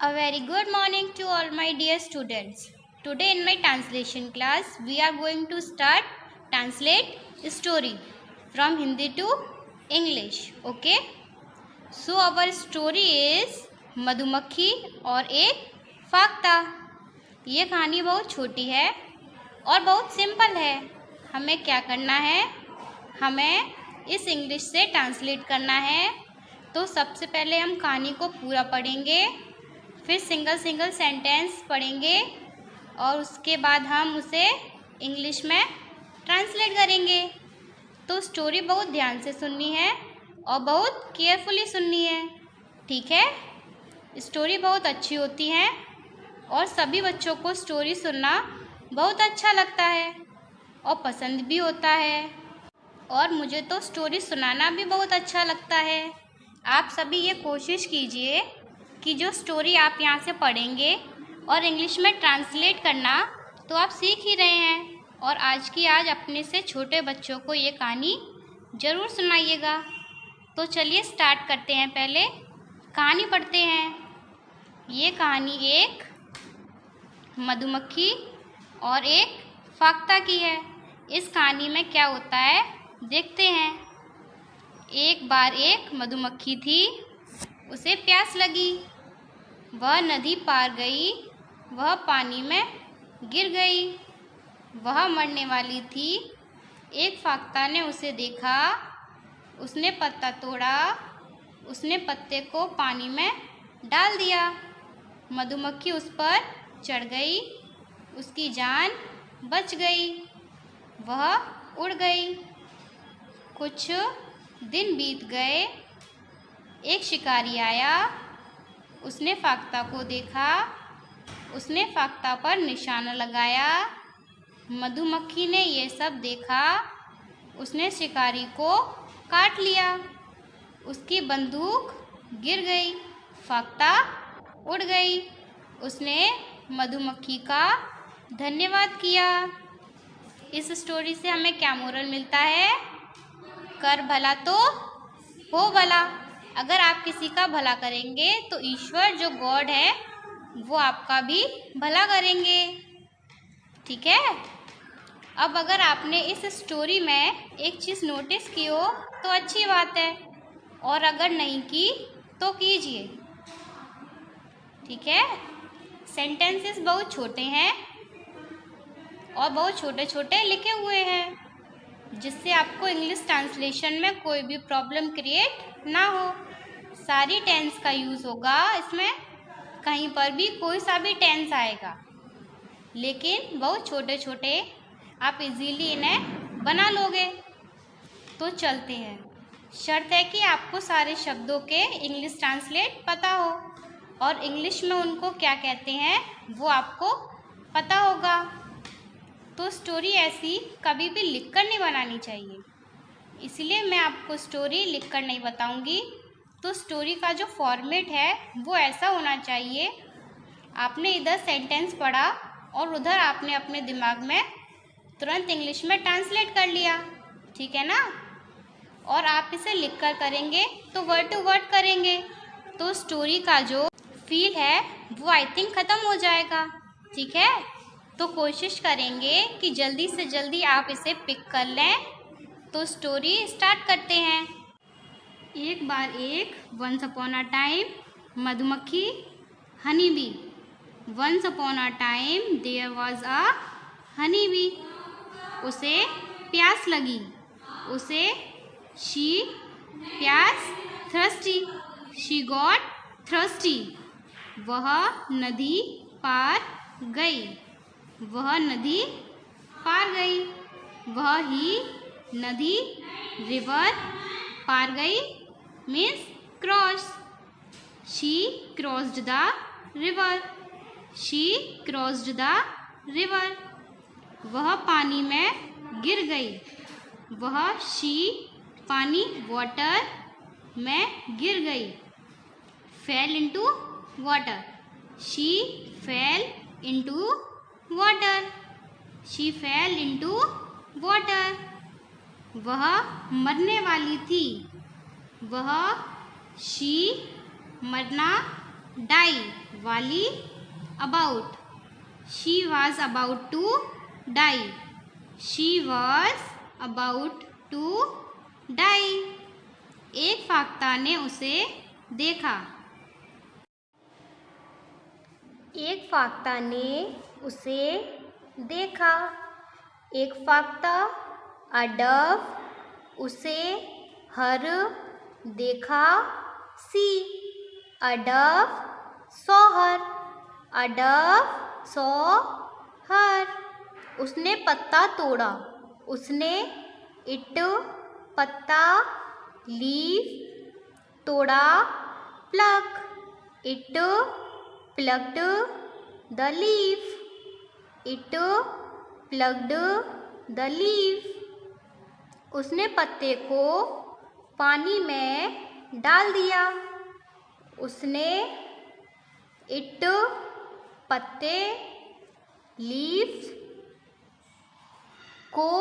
A very good morning to all my dear students. Today in my translation class we are going to start translate story from Hindi to English. Okay? So our story is मधुमक्खी और एक फाख्ता। ये कहानी बहुत छोटी है और बहुत सिंपल है। हमें क्या करना है, हमें इस इंग्लिश से ट्रांसलेट करना है। तो सबसे पहले हम कहानी को पूरा पढ़ेंगे, फिर सिंगल सिंगल सेंटेंस पढ़ेंगे और उसके बाद हम उसे इंग्लिश में ट्रांसलेट करेंगे। तो स्टोरी बहुत ध्यान से सुननी है और बहुत केयरफुली सुननी है, ठीक है। स्टोरी बहुत अच्छी होती है और सभी बच्चों को स्टोरी सुनना बहुत अच्छा लगता है और पसंद भी होता है, और मुझे तो स्टोरी सुनाना भी बहुत अच्छा लगता है। आप सभी ये कोशिश कीजिए कि जो स्टोरी आप यहाँ से पढ़ेंगे और इंग्लिश में ट्रांसलेट करना तो आप सीख ही रहे हैं, और आज की आज अपने से छोटे बच्चों को ये कहानी ज़रूर सुनाइएगा। तो चलिए स्टार्ट करते हैं। पहले कहानी पढ़ते हैं। ये कहानी एक मधुमक्खी और एक फाख्ता की है। इस कहानी में क्या होता है देखते हैं। एक बार एक मधुमक्खी थी, उसे प्यास लगी। वह नदी पार गई, वह पानी में गिर गई, वह मरने वाली थी। एक फाख्ता ने उसे देखा, उसने पत्ता तोड़ा, उसने पत्ते को पानी में डाल दिया। मधुमक्खी उस पर चढ़ गई, उसकी जान बच गई, वह उड़ गई। कुछ दिन बीत गए, एक शिकारी आया, उसने फाख्ता को देखा, उसने फाख्ता पर निशाना लगाया। मधुमक्खी ने यह सब देखा, उसने शिकारी को काट लिया। उसकी बंदूक गिर गई, फाख्ता उड़ गई। उसने मधुमक्खी का धन्यवाद किया। इस स्टोरी से हमें क्या मोरल मिलता है? कर भला तो हो भला। अगर आप किसी का भला करेंगे तो ईश्वर जो गॉड है वो आपका भी भला करेंगे, ठीक है। अब अगर आपने इस स्टोरी में एक चीज़ नोटिस की हो तो अच्छी बात है, और अगर नहीं की तो कीजिए, ठीक है। सेंटेंसेस बहुत छोटे हैं और बहुत छोटे छोटे लिखे हुए हैं, जिससे आपको इंग्लिश ट्रांसलेशन में कोई भी प्रॉब्लम क्रिएट ना हो। सारी टेंस का यूज़ होगा इसमें, कहीं पर भी कोई सा भी टेंस आएगा, लेकिन बहुत छोटे छोटे आप इजीली इन्हें बना लोगे। तो चलते हैं। शर्त है कि आपको सारे शब्दों के इंग्लिश ट्रांसलेट पता हो और इंग्लिश में उनको क्या कहते हैं वो आपको पता होगा। तो स्टोरी ऐसी कभी भी लिखकर नहीं बनानी चाहिए, इसलिए मैं आपको स्टोरी लिखकर नहीं बताऊंगी। तो स्टोरी का जो फॉर्मेट है वो ऐसा होना चाहिए, आपने इधर सेंटेंस पढ़ा और उधर आपने अपने दिमाग में तुरंत इंग्लिश में ट्रांसलेट कर लिया, ठीक है ना। और आप इसे लिखकर करेंगे तो वर्ड टू वर्ड करेंगे तो स्टोरी का जो फील है वो आई थिंक ख़त्म हो जाएगा, ठीक है। तो कोशिश करेंगे कि जल्दी से जल्दी आप इसे पिक कर लें। तो स्टोरी स्टार्ट करते हैं। एक बार एक, वंस अपॉन अ टाइम, मधुमक्खी, honey bee. Once upon a time there was a honey bee. उसे प्यास लगी, उसे शी प्यास थ्रस्टी, शी गॉट थ्रस्टी। वह नदी पार गई, वह नदी पार गई। वह ही नदी रिवर पार गई means cross. She crossed the river, she crossed the river. वह पानी में गिर गई, वह शी पानी वाटर में गिर गई। Fail into water, she fail into water, she fail into water. वह मरने वाली थी, वह शी मरना die वाली about. She was about to die. She was about to die. एक फाख्ता ने उसे देखा. एक फाख्ता ने उसे देखा. एक फाख्ता a dove उसे हर देखा. सी a dove saw her. a dove saw her. उसने पत्ता तोड़ा. उसने इट पत्ता लीफ तोड़ा. Pluck it plucked the leaf. It plucked the leaf. उसने पत्ते को पानी में डाल दिया. उसने इट पत्ते लीव्स को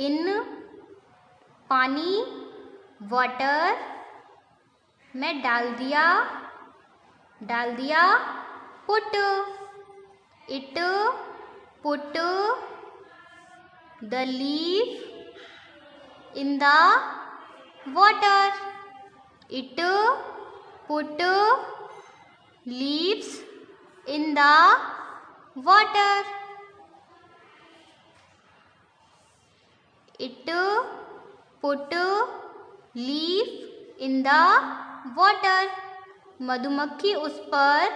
इन पानी वाटर में डाल दिया. Put it put the leaf in the water. It put leaves in the water. It put leaf in the water. मधुमक्खी उस पर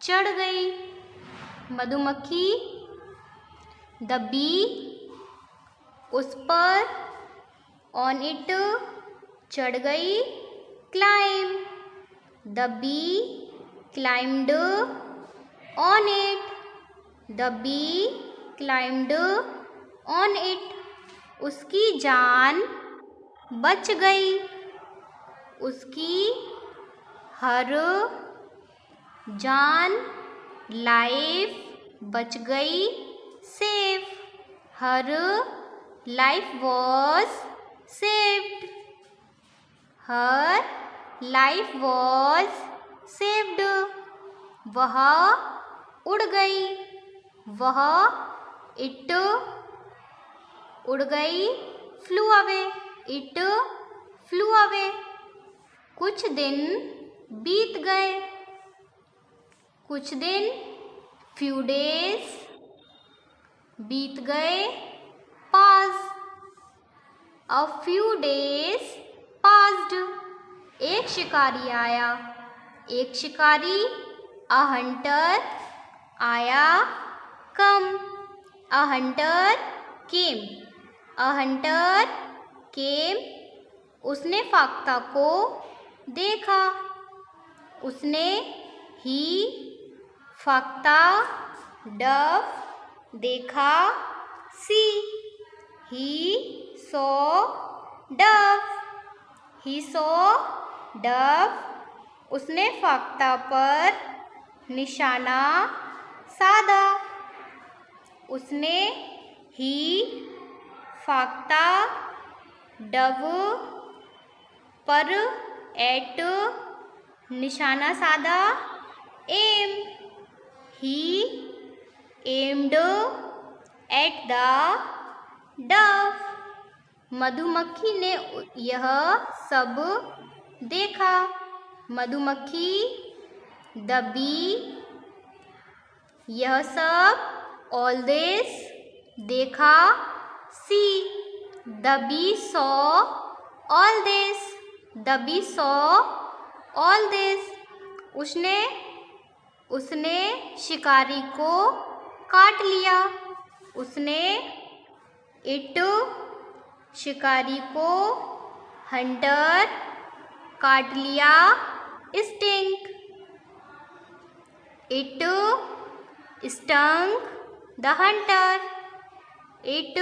चढ़ गई. मधुमक्खी द बी उस पर ऑन इट चढ़ गई. Climb the bee climbed on it. The bee climbed on it. उसकी जान बच गई. उसकी हर जान लाइफ बच गई. Safe her life was saved. Her life was saved. वह उड़ गई. वह इट उड़ गई. Flew away it flu away. कुछ दिन बीत गए. कुछ दिन फ्यू डेज बीत गए. Pass a few days passed. एक शिकारी आया. एक शिकारी अ हंटर आया. Come a hunter came. A hunter came. उसने फाख्ता को देखा. उसने ही फाख्ता डव देखा. See he saw dove. He saw dove. उसने फाख्ता पर निशाना साधा. उसने ही फाख्ता डव पर एट निशाना साधा. Aim he aimed at the dove. मधुमक्खी ने यह सब देखा. मधुमक्खी द बी यह सब ऑल दिस देखा. See the bee saw all this. The bee saw all this. उसने शिकारी को काट लिया. उसने इट शिकारी को हंटर काट लिया. Sting it stung the Hunter. It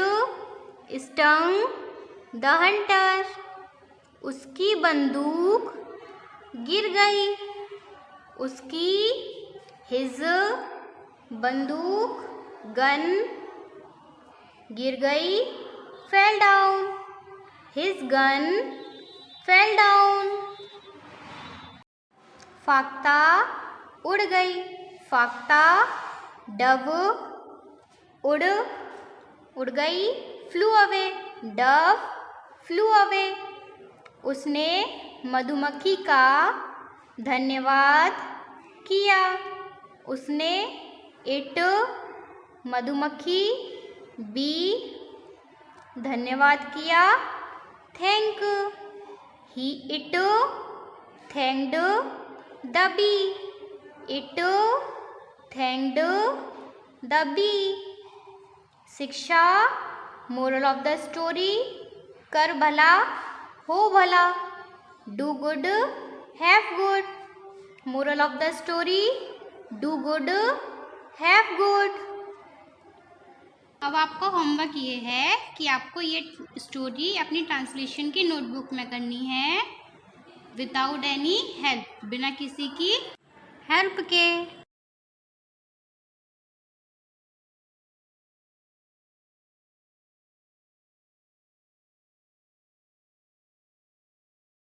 stung the Hunter. उसकी बंदूक गिर गई. उसकी हिज बंदूक गन गिर गई. Fell down. His gun fell down. फाख्ता उड़ गई, फाख्ता। डव उड़ गई, flew away, dove flew away. उसने मधुमक्खी का धन्यवाद किया, उसने इट मधुमक्खी बी धन्यवाद किया, thank he it thanked the bee, it thanked the bee. शिक्षा मोरल ऑफ द स्टोरी, कर भला हो भला, do good have good. Moral of the story, do good have good. अब आपका होमवर्क ये है कि आपको ये स्टोरी अपनी ट्रांसलेशन की नोटबुक में करनी है, विदाउट एनी हेल्प, बिना किसी की हेल्प के।